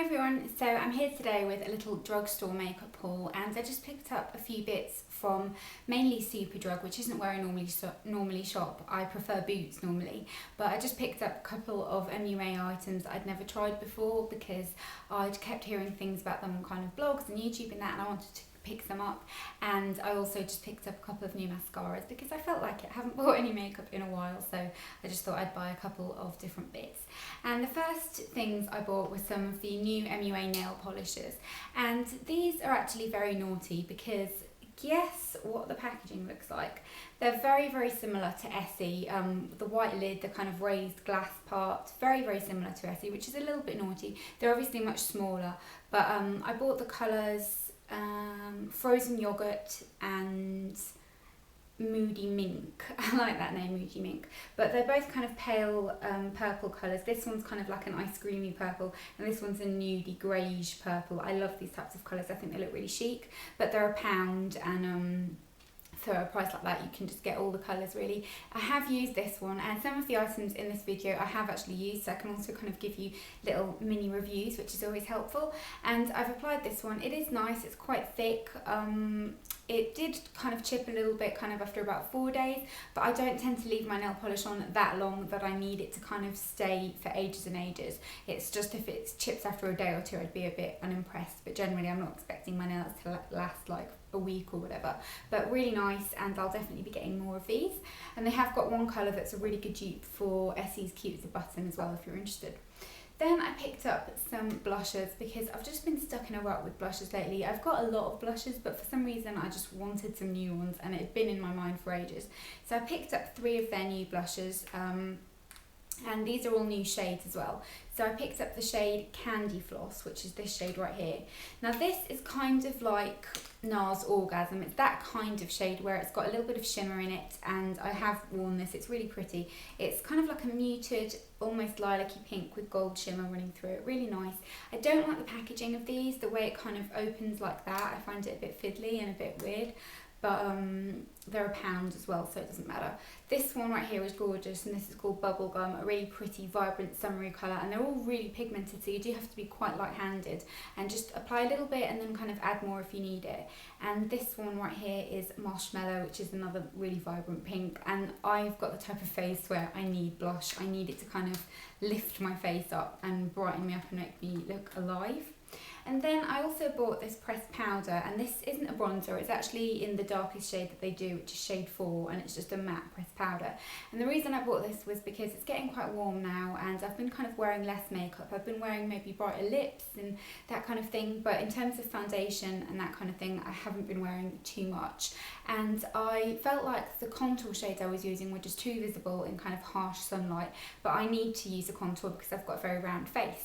Hi everyone, so I'm here today with a little drugstore makeup haul, and I just picked up a few bits from mainly Superdrug, which isn't where I normally shop. I prefer Boots normally, but I just picked up a couple of MUA items I'd never tried before because I'd kept hearing things about them on kind of blogs and YouTube and that, and I wanted to pick them up. And I also just picked up a couple of new mascaras because I felt like it. I haven't bought any makeup in a while, so I just thought I'd buy a couple of different bits. And the first things I bought were some of the new MUA Nail Polishes, and these are actually very naughty because guess what the packaging looks like. They're very similar to Essie. The white lid, the kind of raised glass part, very similar to Essie, which is a little bit naughty. They're obviously much smaller, but I bought the colours Frozen Yogurt and Moody Mink. I like that name, Moody Mink. But they're both kind of pale purple colours. This one's kind of like an ice creamy purple, and this one's a nudie greyish purple. I love these types of colours. I think they look really chic, but they're £1, and for a price like that you can just get all the colours really. I have used this one, and some of the items in this video I have actually used, so I can also kind of give you little mini reviews, which is always helpful. And I've applied this one. It is nice, it's quite thick. It did kind of chip a little bit kind of after about 4 days, but I don't tend to leave my nail polish on that long that I need it to kind of stay for ages and ages. It's just if it chips after a day or two I'd be a bit unimpressed, but generally I'm not expecting my nails to last like a week or whatever. But really nice, and I'll definitely be getting more of these. And they have got one colour that's a really good dupe for Essie's Cute as a Button as well if you're interested. Then I picked up some blushes because I've just been stuck in a rut with blushes lately. I've got a lot of blushes, but for some reason I just wanted some new ones, and it had been in my mind for ages. So I picked up 3 of their new blushes, and these are all new shades as well. So I picked up the shade Candy Floss, which is this shade right here. Now this is kind of like NARS Orgasm. It's that kind of shade where it's got a little bit of shimmer in it, and I have worn this. It's really pretty. It's kind of like a muted, almost lilac-y pink with gold shimmer running through it. Really nice. I don't like the packaging of these, the way it kind of opens like that. I find it a bit fiddly and a bit weird. But they're £1 as well, so it doesn't matter. This one right here is gorgeous, and this is called Bubblegum, a really pretty, vibrant, summery colour, and they're all really pigmented, so you do have to be quite light-handed and just apply a little bit and then kind of add more if you need it. And this one right here is Marshmallow, which is another really vibrant pink, and I've got the type of face where I need blush. I need it to kind of lift my face up and brighten me up and make me look alive. And then I also bought this pressed powder, and this isn't a bronzer, it's actually in the darkest shade that they do, which is shade 4, and it's just a matte pressed powder. And the reason I bought this was because it's getting quite warm now, and I've been kind of wearing less makeup. I've been wearing maybe brighter lips and that kind of thing, but in terms of foundation and that kind of thing, I haven't been wearing too much. And I felt like the contour shades I was using were just too visible in kind of harsh sunlight, but I need to use a contour because I've got a very round face.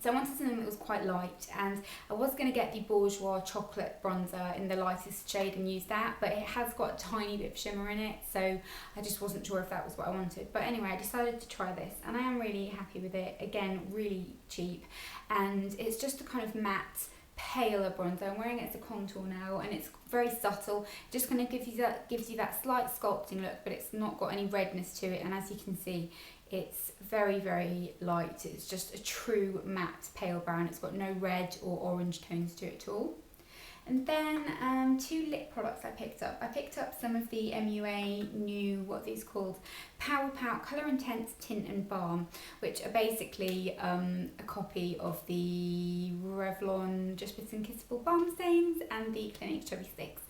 So I wanted something that was quite light, and I was going to get the Bourjois chocolate bronzer in the lightest shade and use that, but it has got a tiny bit of shimmer in it, so I just wasn't sure if that was what I wanted. But anyway, I decided to try this, and I am really happy with it. Again, really cheap, and it's just a kind of matte, paler bronzer. I'm wearing it as a contour now, and it's very subtle. Just kind of gives you that slight sculpting look, but it's not got any redness to it, and as you can see, it's very light. It's just a true matte pale brown. It's got no red or orange tones to it at all. And then 2 lip products I picked up. I picked up some of the MUA new, what are these called? Power Colour Intense Tint and Balm, which are basically a copy of the Revlon Just Bits and Kissable Balm Stains and the Clinique Chubby Sticks.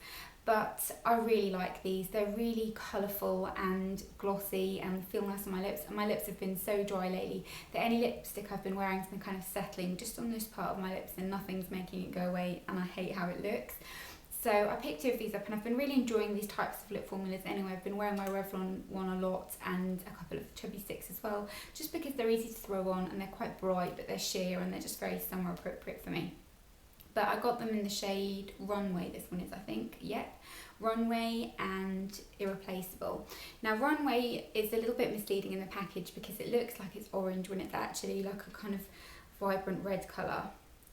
But I really like these. They're really colourful and glossy and feel nice on my lips. And my lips have been so dry lately that any lipstick I've been wearing has been kind of settling just on this part of my lips, and nothing's making it go away, and I hate how it looks. So I picked 2 of these up, and I've been really enjoying these types of lip formulas anyway. I've been wearing my Revlon one a lot, and a couple of Chubby Sticks as well, just because they're easy to throw on and they're quite bright, but they're sheer and they're just very summer appropriate for me. But I got them in the shade Runway, this one is, I think, yep, Runway and Irreplaceable. Now Runway is a little bit misleading in the package because it looks like it's orange when it's actually like a kind of vibrant red colour.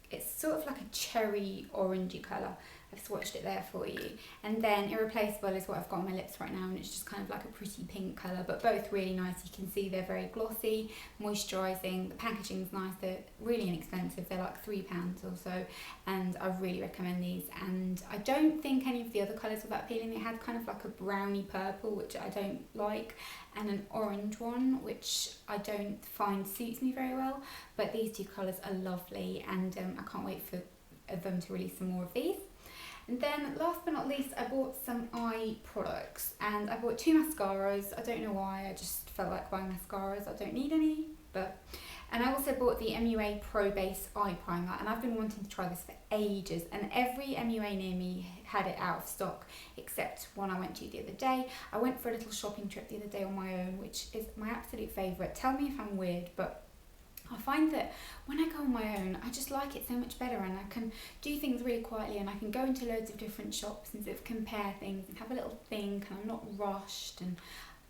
It's sort of like a cherry orangey colour, I've swatched it there for you. And then Irreplaceable is what I've got on my lips right now, and it's just kind of like a pretty pink colour, but both really nice. You can see they're very glossy, moisturising, the packaging's nice, they're really inexpensive, they're like £3 or so, and I really recommend these. And I don't think any of the other colours were that appealing. They had kind of like a browny purple, which I don't like, and an orange one, which I don't find suits me very well, but these two colours are lovely, and I can't wait for them to release some more of these. And then last but not least, I bought some eye products, and I bought 2 mascaras. I don't know why, I just felt like buying mascaras. I don't need any, and I also bought the MUA Pro Base Eye Primer, and I've been wanting to try this for ages, and every MUA near me had it out of stock except one I went to the other day. I went for a little shopping trip the other day on my own, which is my absolute favourite. Tell me if I'm weird, but I find that when I go on my own, I just like it so much better, and I can do things really quietly, and I can go into loads of different shops and sort of compare things and have a little think, and I'm not rushed, and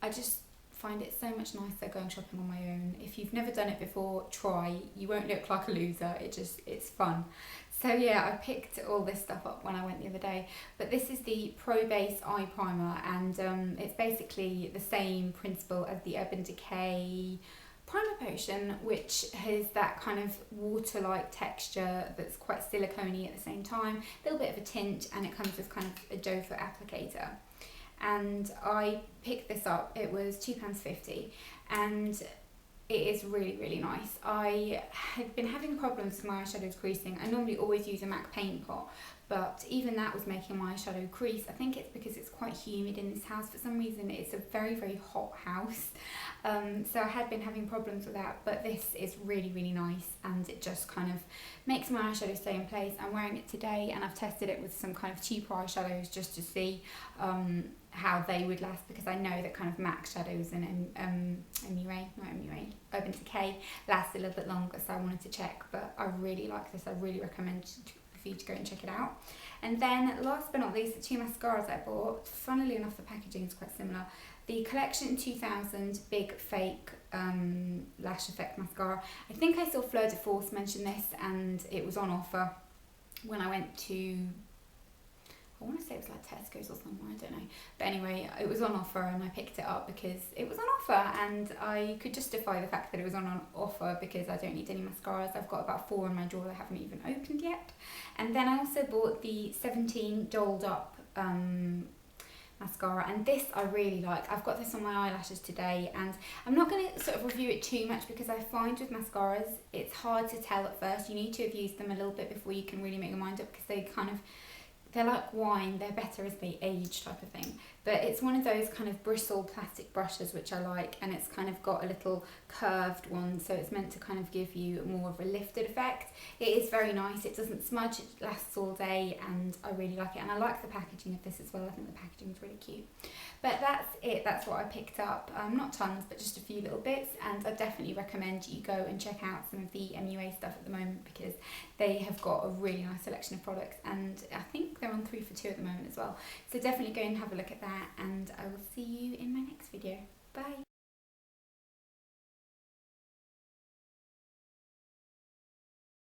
I just find it so much nicer going shopping on my own. If you've never done it before, try. You won't look like a loser. It's fun. So yeah, I picked all this stuff up when I went the other day, but this is the Pro Base Eye Primer, and it's basically the same principle as the Urban Decay Primer Potion, which has that kind of water-like texture that's quite silicone-y at the same time, a little bit of a tint, and it comes with kind of a doe foot applicator. And I picked this up, it was £2.50, and it is really, really nice. I had been having problems with my eyeshadows creasing. I normally always use a MAC paint pot, but even that was making my eyeshadow crease. I think it's because it's quite humid in this house. For some reason, it's a very, very hot house. So I had been having problems with that, but this is really, really nice, and it just kind of makes my eyeshadow stay in place. I'm wearing it today, and I've tested it with some kind of cheaper eyeshadows just to see how they would last, because I know that kind of MAC shadows and Urban Decay last a little bit longer, so I wanted to check. But I really like this. I really recommend for you to go and check it out. And then last but not least, the 2 mascaras I bought. Funnily enough, the packaging is quite similar. The Collection 2000 Big Fake Lash Effect Mascara. I think I saw Fleur de Force mention this, and it was on offer when I went to, I want to say it was like Tesco's or somewhere, I don't know. But anyway, it was on offer, and I picked it up because it was on offer, and I could justify the fact that it was on offer because I don't need any mascaras. I've got about 4 in my drawer that I haven't even opened yet. And then I also bought the 17 Dolled Up mascara, and this I really like. I've got this on my eyelashes today, and I'm not going to sort of review it too much because I find with mascaras it's hard to tell at first. You need to have used them a little bit before you can really make your mind up, because they're like wine, they're better as they age type of thing. But it's one of those kind of bristle plastic brushes which I like, and it's kind of got a little curved one, so it's meant to kind of give you more of a lifted effect. It is very nice, it doesn't smudge, it lasts all day, and I really like it. And I like the packaging of this as well. I think the packaging is really cute. But that's it, that's what I picked up. Not tons, but just a few little bits, and I definitely recommend you go and check out some of the MUA stuff at the moment, because they have got a really nice selection of products, and I think they're on 3 for 2 at the moment as well. So definitely go and have a look at that, and I will see you in my next video. Bye!